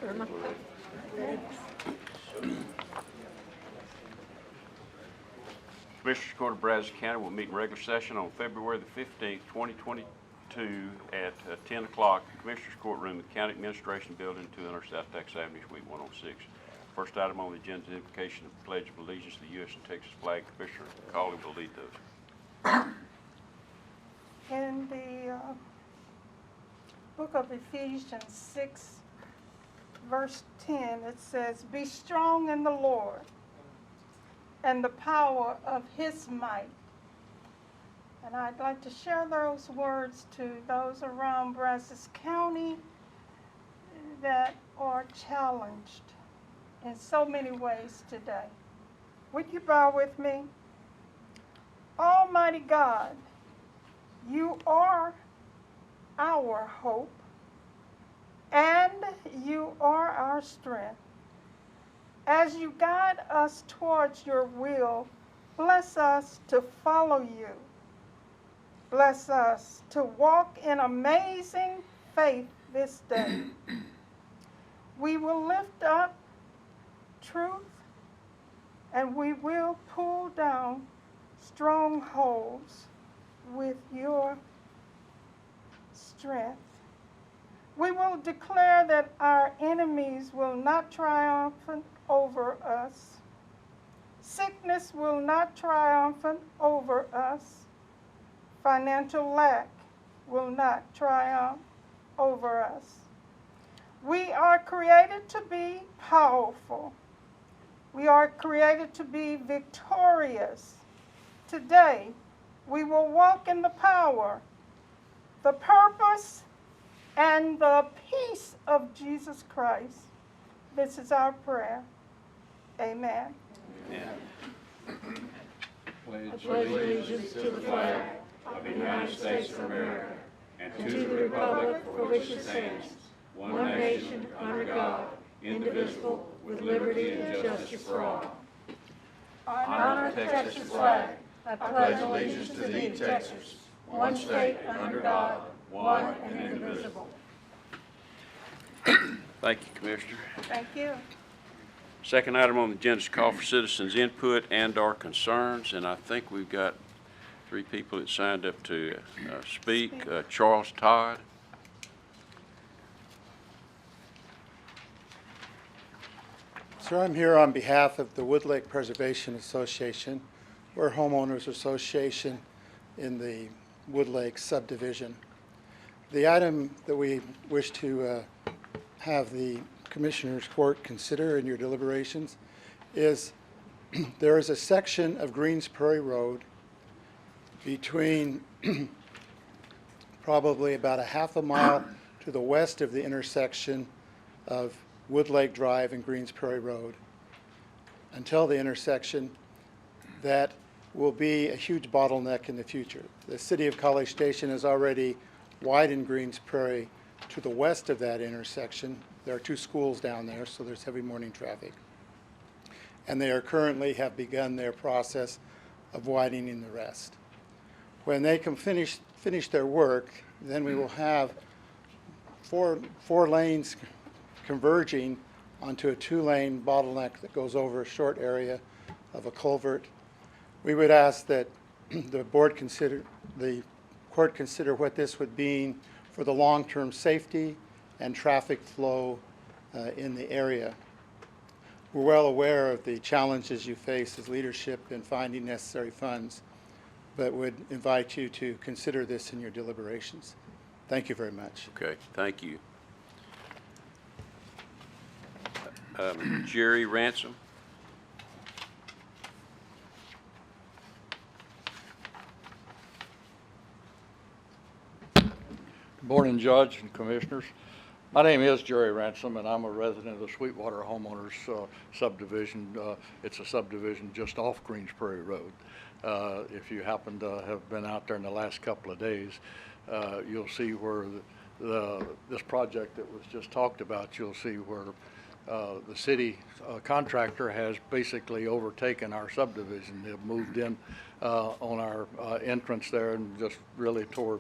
Irma. Commissioners Court of Brazos County will meet in regular session on February the 15th, 2022 at 10 o'clock. Commissioners Courtroom at the County Administration Building, 200 South Texas Avenue, Suite 106. First item on the agenda is invocation of the Pledge of Allegiance to the U.S. and Texas flag. Commissioner Cawley will lead those. In the book of Ephesians 6, verse 10, it says, "Be strong in the Lord and the power of his might." And I'd like to share those words to those around Brazos County that are challenged in so many ways today. Would you bow with me? Almighty God, you are our hope, and you are our strength. As you guide us towards your will, bless us to follow you. Bless us to walk in amazing faith this day. We will lift up truth, and we will pull down strongholds with your strength. We will declare that our enemies will not triumph over us. Sickness will not triumph over us. Financial lack will not triumph over us. We are created to be powerful. We are created to be victorious. Today, we will walk in the power, the purpose, and the peace of Jesus Christ. This is our prayer. Amen. Amen. I pledge allegiance to the flag of the United States of America and to the republic for which it stands, one nation under God, indivisible, with liberty and justice for all. Honor the Texas flag. I pledge allegiance to thee, Texas, one state under God, one and indivisible. Thank you, Commissioner. Thank you. Second item on the agenda is call for citizens' input and/or concerns, and I think we've got 3 people that signed up to speak. Charles Todd. Sir, I'm here on behalf of the Wood Lake Preservation Association. We're a homeowners association in the Wood Lake subdivision. The item that we wish to have the Commissioners Court consider in your deliberations is there is a section of Greens Prairie Road between probably about a half a mile to the west of the intersection of Wood Lake Drive and Greens Prairie Road until the intersection that will be a huge bottleneck in the future. The City of College Station has already widened Greens Prairie to the west of that intersection. There are 2 schools down there, so there's heavy morning traffic. And they are currently have begun their process of widening the rest. When they can finish their work, then we will have four lanes converging onto a 2-lane bottleneck that goes over a short area of a culvert. We would ask that the court consider what this would mean for the long-term safety and traffic flow in the area. We're well aware of the challenges you face as leadership in finding necessary funds, but would invite you to consider this in your deliberations. Thank you very much. Okay, thank you. Jerry Ransom. Good morning, Judge and Commissioners. My name is Jerry Ransom, and I'm a resident of the Sweetwater Homeowners subdivision. It's a subdivision just off Greens Prairie Road. If you happen to have been out there in the last couple of days, you'll see where this project that was just talked about, you'll see where the city contractor has basically overtaken our subdivision. They've moved in on our entrance there and just really tore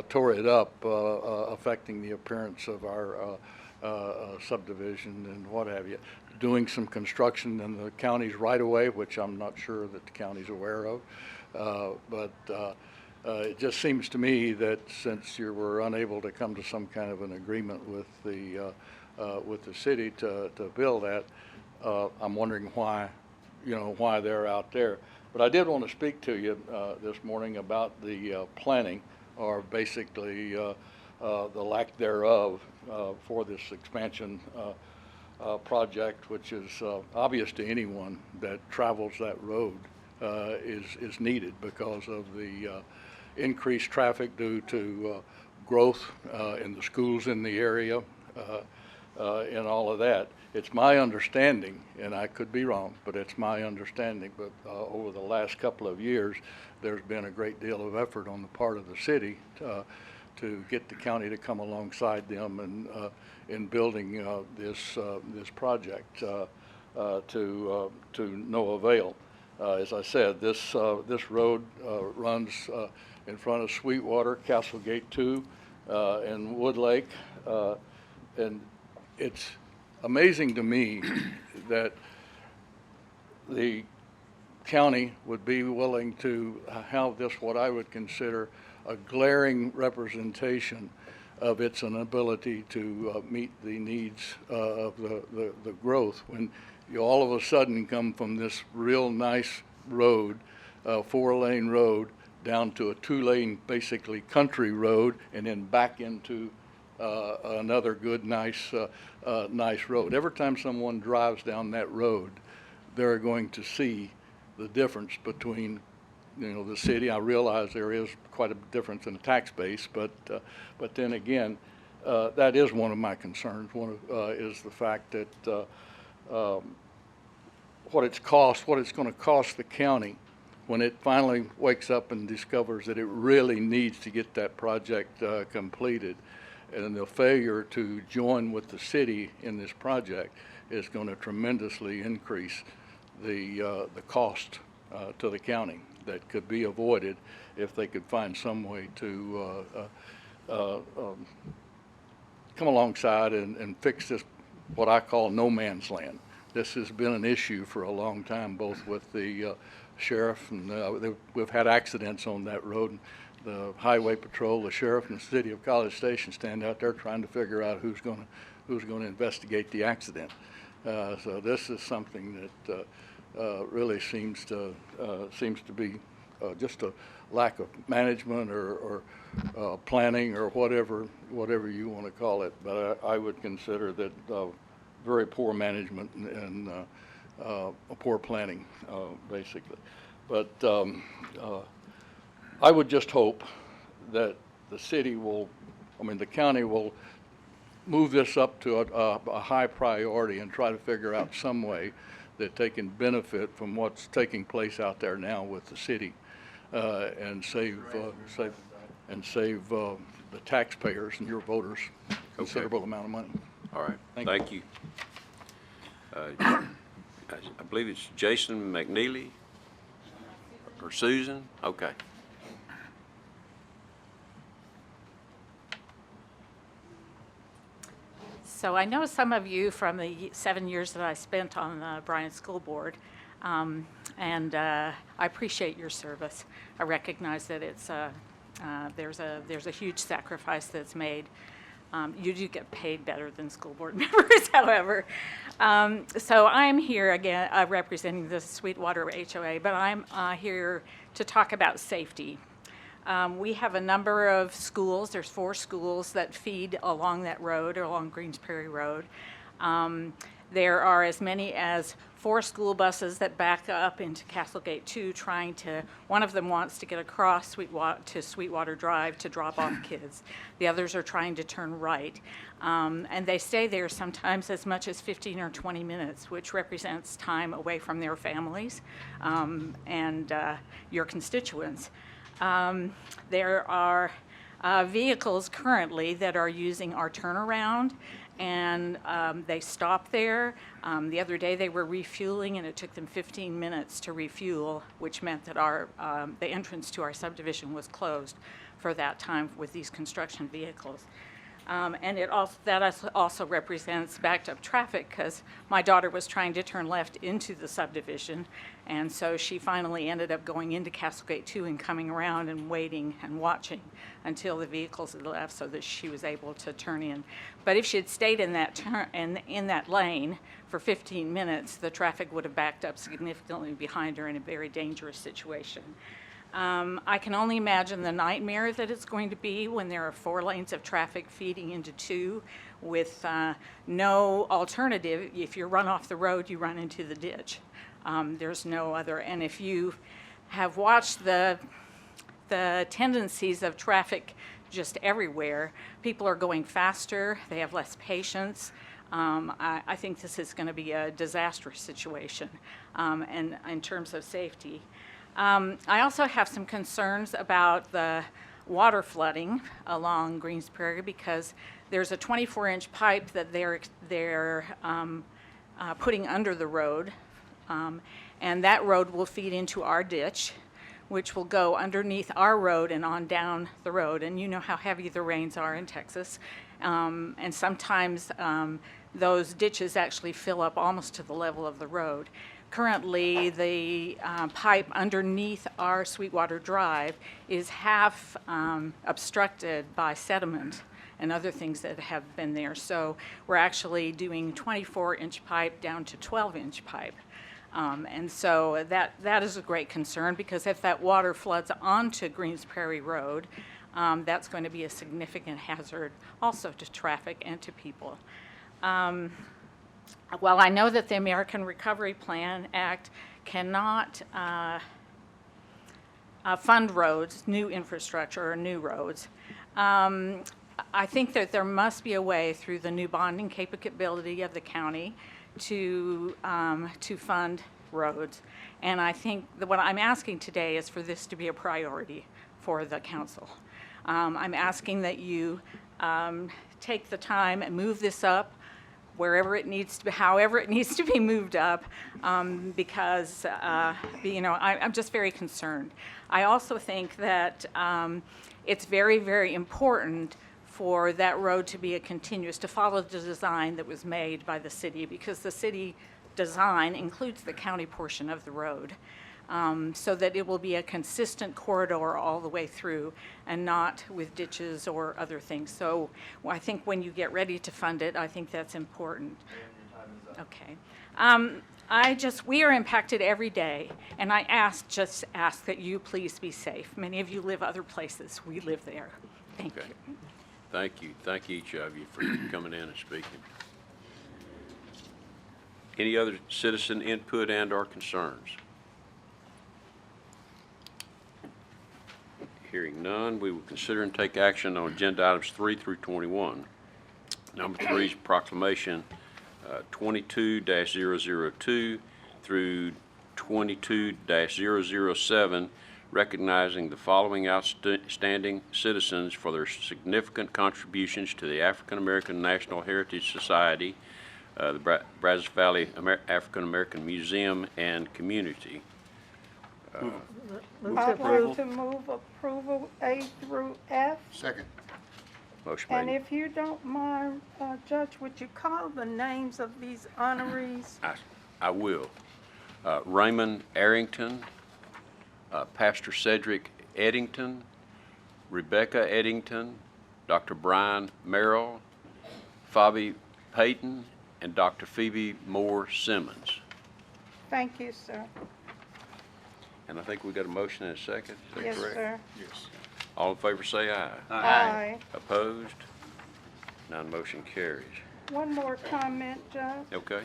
tore it up, affecting the appearance of our subdivision and what have you. Doing some construction in the county's right-of-way, which I'm not sure that the county's aware of. But it just seems to me that since you were unable to come to some kind of an agreement with the city to build that, I'm wondering why, why they're out there. But I did want to speak to you this morning about the planning, or basically the lack thereof, for this expansion project, which is obvious to anyone that travels that road, is needed because of the increased traffic due to growth in the schools in the area, and all of that. It's my understanding, and I could be wrong, but it's my understanding, but over the last couple of years, there's been a great deal of effort on the part of the city to get the county to come alongside them and in building this project to no avail. As I said, this road runs in front of Sweetwater, Castlegate 2, and Wood Lake, and it's amazing to me that the county would be willing to have this, what I would consider a glaring representation of its inability to meet the needs of the growth, when you all of a sudden come from this real nice road, 4-lane road, down to a 2-lane, basically country road, and then back into another good, nice road. Every time someone drives down that road, they're going to see the difference between, the city. I realize there is quite a difference in the tax base, but then again, that is one of my concerns. One is the fact that what it's going to cost the county when it finally wakes up and discovers that it really needs to get that project completed. And the failure to join with the city in this project is going to tremendously increase the cost to the county that could be avoided if they could find some way to come alongside and fix this, what I call no man's land. This has been an issue for a long time, both with the sheriff, and we've had accidents on that road. The highway patrol, the sheriff, and the city of College Station stand out there trying to figure out who's going to investigate the accident. So this is something that really seems to be just a lack of management or planning, or whatever you want to call it. But I would consider that very poor management and poor planning, basically. But I would just hope that the county will move this up to a high priority and try to figure out some way that they can benefit from what's taking place out there now with the city, and save the taxpayers and your voters a considerable amount of money. All right, thank you. I believe it's Jason McNeely or Susan. Okay. So I know some of you from the 7 years that I spent on the Bryan School Board, and I appreciate your service. I recognize that it's there's a huge sacrifice that's made. You do get paid better than school board members, however. So I'm here again representing the Sweetwater HOA, but I'm here to talk about safety. We have a number of schools. There's 4 schools that feed along that road, or along Greens Prairie Road. There are as many as 4 school buses that back up into Castlegate 2 one of them wants to get across Sweetwater Drive to drop off kids. The others are trying to turn right. And they stay there sometimes as much as 15 or 20 minutes, which represents time away from their families and your constituents. There are vehicles currently that are using our turnaround, and they stop there. The other day they were refueling, and it took them 15 minutes to refuel, which meant that the entrance to our subdivision was closed for that time with these construction vehicles. And that also represents backed up traffic because my daughter was trying to turn left into the subdivision, and so she finally ended up going into Castlegate 2 and coming around and waiting and watching until the vehicles had left so that she was able to turn in. But if she had stayed in that in that lane for 15 minutes, the traffic would have backed up significantly behind her in a very dangerous situation. I can only imagine the nightmare that it's going to be when there are 4 lanes of traffic feeding into 2 with no alternative. If you run off the road, you run into the ditch. There's no other. And if you have watched the tendencies of traffic just everywhere, people are going faster, they have less patience. I think this is going to be a disastrous situation and in terms of safety. I also have some concerns about the water flooding along Greens Prairie because there's a 24-inch pipe that they're putting under the road, and that road will feed into our ditch, which will go underneath our road and on down the road. And you know how heavy the rains are in Texas, and sometimes those ditches actually fill up almost to the level of the road. Currently, the pipe underneath our Sweetwater Drive is half obstructed by sediment and other things that have been there. So we're actually doing 24-inch pipe down to 12-inch pipe. And so that is a great concern because if that water floods onto Greens Prairie Road, that's going to be a significant hazard also to traffic and to people. Well, I know that the American Recovery Plan Act cannot fund roads, new infrastructure or new roads. I think that there must be a way through the new bonding capability of the county to fund roads. And I think that what I'm asking today is for this to be a priority for the council. I'm asking that you take the time and move this up wherever it needs to be, however it needs to be moved up, because I'm just very concerned. I also think that it's very, very important for that road to be to follow the design that was made by the city, because the city design includes the county portion of the road, so that it will be a consistent corridor all the way through and not with ditches or other things. So I think when you get ready to fund it, I think that's important. Okay. We are impacted every day, and I just ask that you please be safe. Many of you live other places. We live there. Thank you. Thank you. Thank each of you for coming in and speaking. Any other citizen input and/or concerns? Hearing none, we will consider and take action on agenda items 3 through 21. Number 3 is proclamation 22-002 through 22-007, recognizing the following outstanding citizens for their significant contributions to the African American National Heritage Society, the Brazos Valley African American Museum and Community. I want to move approval A through F. Second. Motion And made. if you don't mind, Judge, would you call the names of these honorees? I will. Raymond Arrington, Pastor Cedric Eddington, Rebecca Eddington, Dr. Brian Merrill, Fabi Payton, and Dr. Phoebe Moore Simmons. Thank you, sir. And I think we got a motion and a second. Is that Yes, correct? sir. Yes. All in favor say aye. Aye. Opposed? None motion carries. One more comment, Judge, Okay.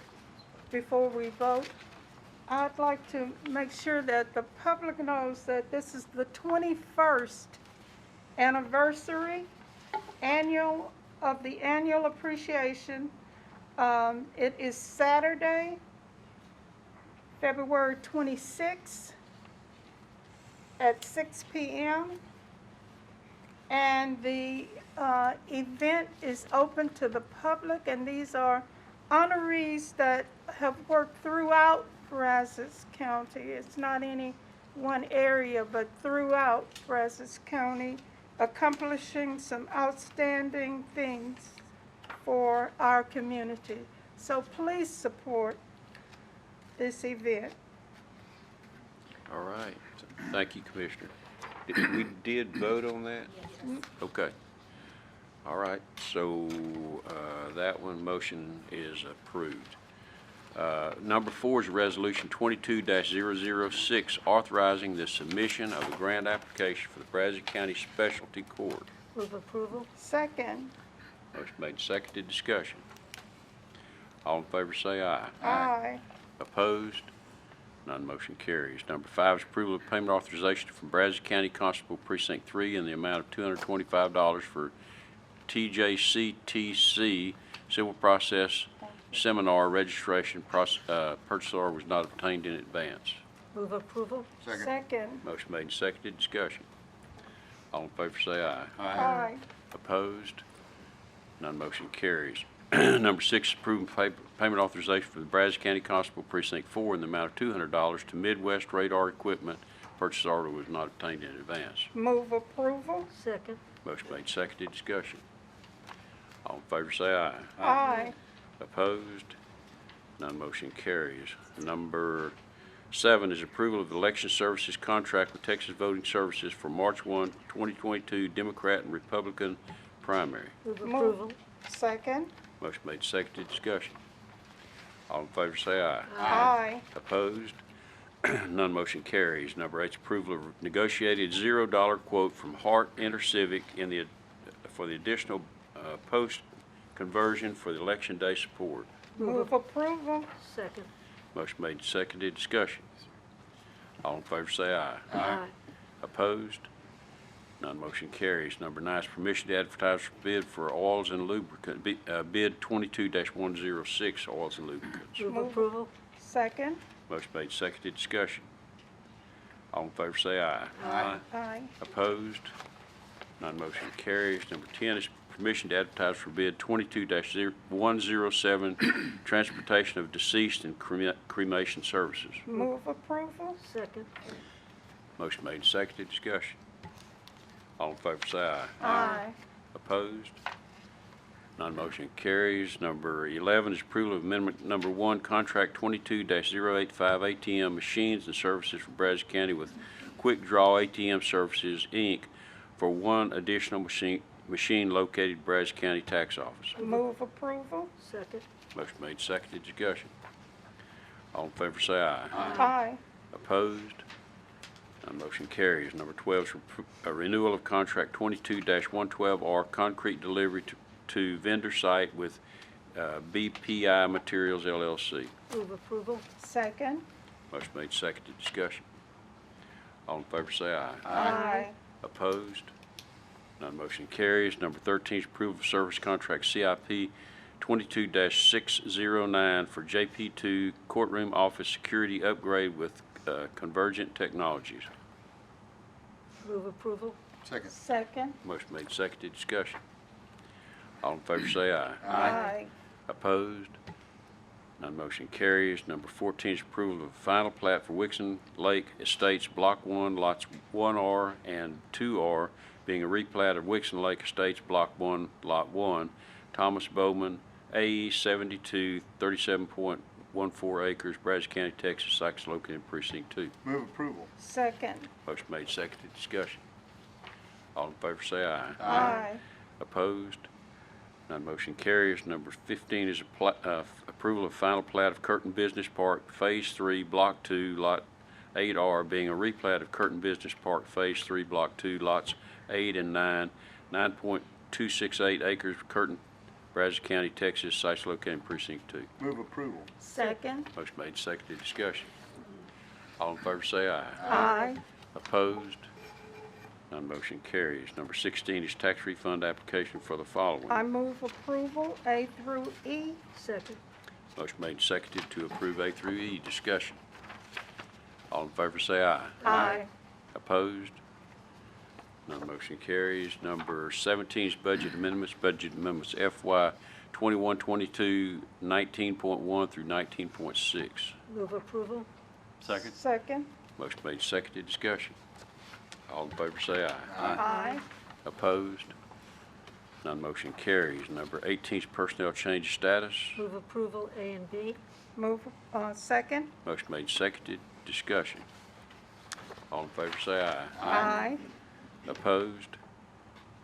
before we vote. I'd like to make sure that the public knows that this is the 21st anniversary of the annual appreciation. It is Saturday, February 26th at 6 p.m. And the event is open to the public, and these are honorees that have worked throughout Brazos County. It's not any one area, but throughout Brazos County. accomplishing some outstanding things for our community. So please support this event. All right. Thank you, Commissioner. We did vote on that? Okay. All right, so that one motion is approved. Number 4 is Resolution 22-006, authorizing the submission of a grant application for the Brazos County Specialty Court. Move approval. Second. Motion made and seconded. Discussion. All in favor say aye. Aye. Opposed? None motion carries. Number 5 is approval of payment authorization from Brazos County Constable Precinct 3 in the amount of $225 for TJCTC Civil Process Seminar registration. Purchase order was not obtained in advance. Move approval. Second. Motion made and seconded. Discussion. All in favor say aye. Aye. Opposed? None motion carries. Number 6, approving payment authorization for the Brazos County Constable Precinct 4 in the amount of $200 to Midwest Radar Equipment. Purchase order was not obtained in advance. Move approval. Second. Motion made, seconded. Discussion. All in favor say aye. Aye. Opposed? None motion carries. Number 7 is approval of the election services contract with Texas Voting Services for March 1, 2022 Democrat and Republican primary. Move approval. Second. Motion made, seconded. Discussion. All in favor say aye. Aye. Opposed? None motion carries. Number 8 is approval of negotiated $0 quote from Hart Intercivic for the additional post-conversion for the election day support. Move approval. Second. Motion made and seconded. Discussion. All in favor say aye. Aye. Opposed? None motion carries. Number 9 is permission to advertise for bid for oils and lubricants. Bid 22-106, oils and lubricants. Move approval. Second. Motion made, seconded. Discussion. All in favor say aye. Aye. Opposed? None motion carries. Number 10 is permission to advertise for bid 22-107, transportation of deceased and cremation services. Move approval. Second. Motion made, seconded. Discussion. All in favor say aye. Aye. Opposed? None motion carries. Number 11 is approval of amendment number 1, contract 22-085 ATM machines and services for Brazos County with Quick Draw ATM Services, Inc. for one additional machine located at Brazos County Tax Office. Move approval. Second. Motion made, seconded. Discussion. All in favor say aye. Aye. Opposed? None motion carries. Number 12 is a renewal of contract 22-112R concrete delivery to vendor site with BPI Materials, LLC. Move approval. Second. Motion made, seconded. Discussion. All in favor say aye. Aye. Opposed? None motion carries. Number 13 is approval of service contract CIP 22-609 for JP2 courtroom office security upgrade with Convergent Technologies. Move approval. Second. Motion made, seconded. Discussion. All in favor say aye. Aye. Opposed? None motion carries. Number 14 is approval of final plat for Wixon Lake Estates Block 1, Lots 1R and 2R, being a replat of Wixon Lake Estates Block 1, Lot 1, Thomas Bowman, AE 72, 37.14 acres, Brazos County, Texas, site is located in Precinct 2. Move approval. Second. Motion made, seconded. Discussion. All in favor say aye. Aye. Opposed? None motion carries. Number 15 is approval of final plat of Curtin Business Park, Phase 3, Block 2, Lot 8R, being a replat of Curtin Business Park, Phase 3, Block 2, Lots 8 and 9, 9.268 acres, Curtin, Brazos County, Texas, sites located in Precinct 2. Move approval. Second. Motion made, seconded. Discussion. All in favor say aye. Aye. Opposed? None motion carries. Number 16 is tax refund application for the following. I move approval A through E. Second. Motion made and seconded to approve A through E. Discussion. All in favor say aye. Aye. Opposed? None motion carries. Number 17 is budget amendments. Budget amendments FY 21-22, 19.1 through 19.6. Move approval. Second. Second. Motion made and seconded. Discussion. All in favor say aye. Aye. Opposed? None motion carries. Number 18 is personnel change of status. Move approval A and B. Move, second. Motion made, seconded. Discussion. All in favor say aye. Aye. Opposed?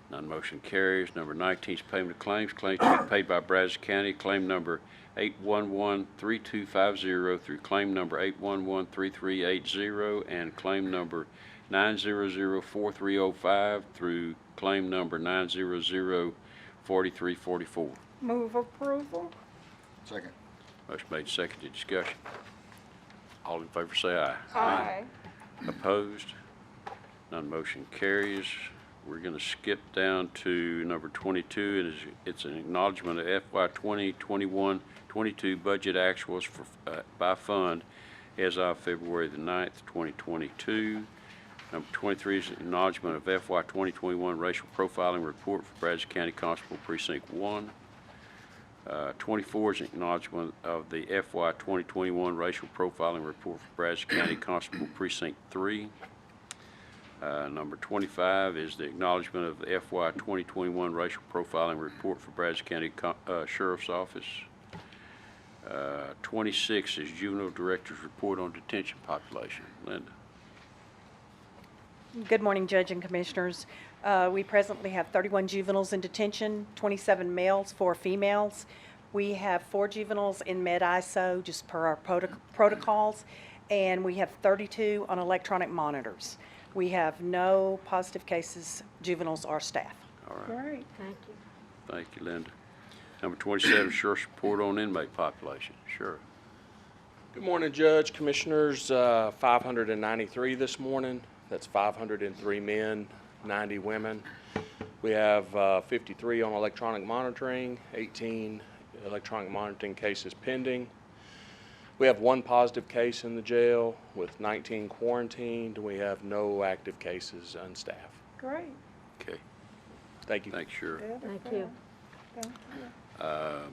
None motion carries. Number 19 is payment of claims. Claims to be paid by Brazos County. Claim number 811-3250 through claim number 811-3380 and claim number 900-4305 through claim number 900-4344. Move approval. Second. Motion made, seconded. Discussion. All in favor say aye. Aye. Opposed? None motion carries. We're going to skip down to number 22. It's an acknowledgment of FY 2021-22 budget actuals for, by fund as of February the 9th, 2022. Number 23 is an acknowledgment of FY 2021 racial profiling report for Bradson County Constable Precinct 1. 24 is an acknowledgment of the FY 2021 racial profiling report for Bradson County Constable Precinct 3. Number 25 is the acknowledgment of the FY 2021 racial profiling report for Bradson County Sheriff's Office. 26 is Juvenile Director's report on detention population. Linda. Good morning, Judge and Commissioners. We presently have 31 juveniles in detention, 27 males, 4 females. We have 4 juveniles in med-ISO, just per our protocols, and we have 32 on electronic monitors. We have no positive cases, juveniles or staff. All right. Great. Thank you. Thank you, Linda. Number 27, Sheriff's report on inmate population. Sheriff. Good morning, Judge, Commissioners. 593 this morning. That's 503 men, 90 women. We have 53 on electronic monitoring, 18 electronic monitoring cases pending. We have 1 positive case in the jail with 19 quarantined. We have no active cases unstaffed. Great. Okay. Thank you. Thanks, Sheriff. Thank you. Thank you.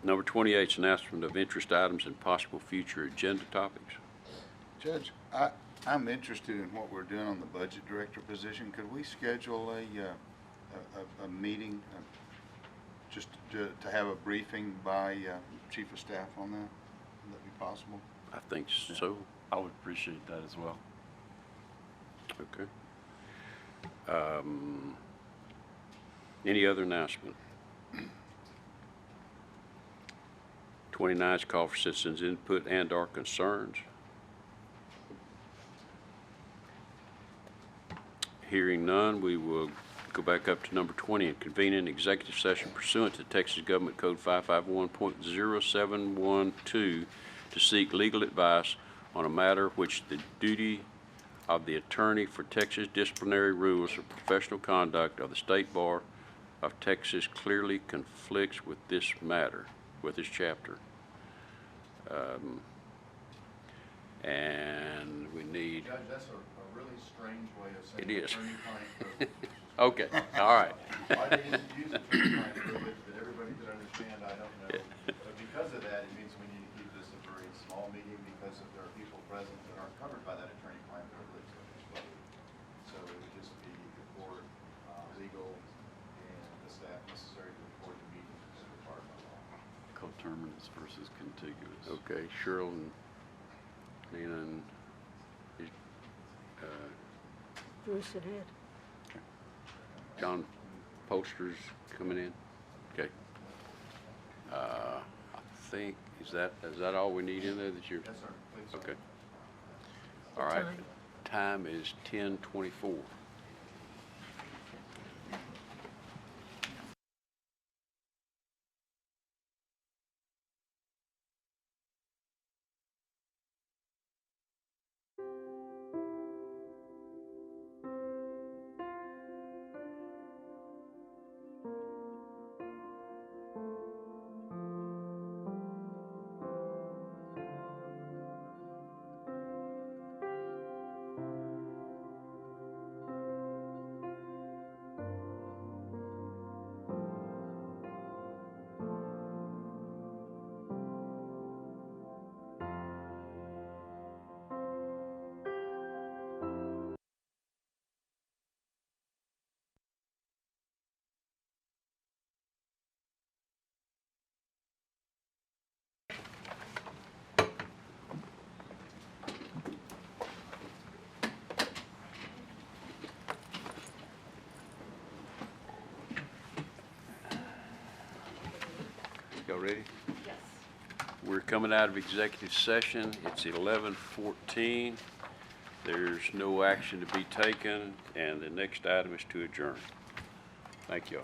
Number 28 is announcement of interest items and possible future agenda topics. Judge, I'm interested in what we're doing on the budget director position. Could we schedule a meeting, just to have a briefing by Chief of Staff on that? Would that be possible? I think so. I would appreciate that as well. Okay. Any other announcement? 29 is call for citizens' input and/or concerns. Hearing none, we will go back up to number 20 and convene an executive session pursuant to Texas Government Code 551.0712 to seek legal advice on a matter which the duty of the attorney for Texas disciplinary rules of professional conduct of the State Bar of Texas clearly conflicts with this matter, with this chapter. And we need... Judge, that's a really strange way of saying It is. attorney-client privilege. Okay, all right. Why they use attorney-client privilege that everybody could understand, I don't know. But because of that, it means we need to keep this a very small meeting because if there are people present that aren't covered by that attorney-client privilege, so it would just be the court, legal, and the staff necessary to record the meeting as required by law. Coterminous versus contiguous. Okay, Cheryl and Nina and Bruce ahead. John Polster's coming in. Okay. I think, is that all we need in there that you're? Yes, sir. Please, sir. Okay. All right. Time? Time is 10:24. Y'all ready? Yes. We're coming out of executive session. It's 11:14. There's no action to be taken, and the next item is to adjourn. Thank y'all.